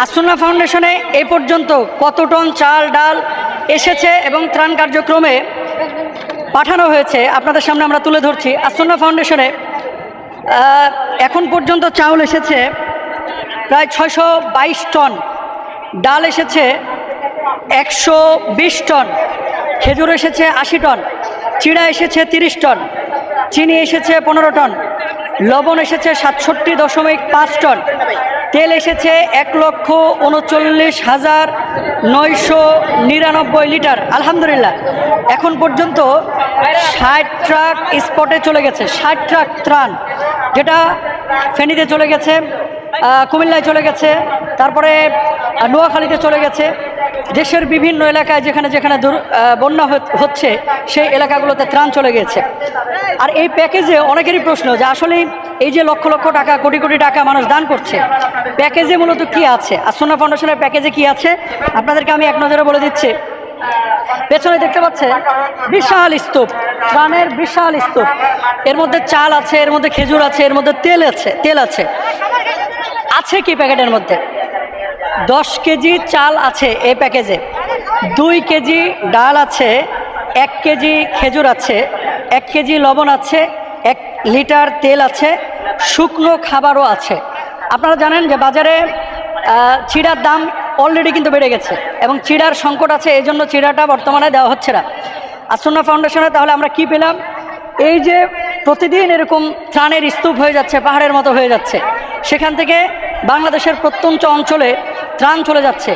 আসুন্না ফাউন্ডেশনে এ পর্যন্ত কত টন চাল ডাল এসেছে এবং ত্রাণ কার্যক্রমে পাঠানো হয়েছে আপনাদের সামনে আমরা তুলে ধরছি। আসুন্না ফাউন্ডেশনে এখন পর্যন্ত চাউল এসেছে প্রায় 622 টন, ডাল এসেছে 120 টন, খেজুর এসেছে 80 টন, চিড়া এসেছে 30 টন, চিনি এসেছে 15 টন, লবণ এসেছে 67.5 টন, তেল এসেছে 1,39,999 লিটার। আলহামদুলিল্লাহ এখন পর্যন্ত 60 ট্রাক স্পটে চলে গেছে, 60 ট্রাক ত্রাণ, যেটা ফেনীতে চলে গেছে, কুমিল্লায় চলে গেছে, তারপরে নোয়াখালীতে চলে গেছে। দেশের বিভিন্ন এলাকায় যেখানে যেখানে বন্যা হচ্ছে সেই এলাকাগুলোতে ত্রাণ চলে গেছে। আর এই প্যাকেজে অনেকেরই প্রশ্ন যে আসলে এই যে লক্ষ লক্ষ টাকা কোটি কোটি টাকা মানুষ দান করছে, প্যাকেজে মূলত কি আছে, আসুন্না ফাউন্ডেশনের প্যাকেজে কি আছে আপনাদেরকে আমি এক নজরে বলে দিচ্ছি। পেছনে দেখতে পাচ্ছে বিশাল স্তূপ, ত্রাণের বিশাল স্তূপ, এর মধ্যে চাল আছে, এর মধ্যে খেজুর আছে, এর মধ্যে তেল আছে। আছে কি প্যাকেটের মধ্যে? 10 কেজি চাল আছে এই প্যাকেজে, 2 কেজি ডাল আছে, 1 কেজি খেজুর আছে, 1 কেজি লবণ আছে, 1 লিটার তেল আছে, শুকনো খাবারও আছে। আপনারা জানেন যে বাজারে চিড়ার দাম অলরেডি কিন্তু বেড়ে গেছে এবং চিড়ার সংকট আছে, এই জন্য চিড়াটা বর্তমানে দেওয়া হচ্ছে না। আসুন্না ফাউন্ডেশনে তাহলে আমরা কি পেলাম? এই যে প্রতিদিন এরকম ত্রাণের স্তূপ হয়ে যাচ্ছে, পাহাড়ের মতো হয়ে যাচ্ছে, সেখান থেকে বাংলাদেশের প্রত্যন্ত অঞ্চলে ত্রাণ চলে যাচ্ছে।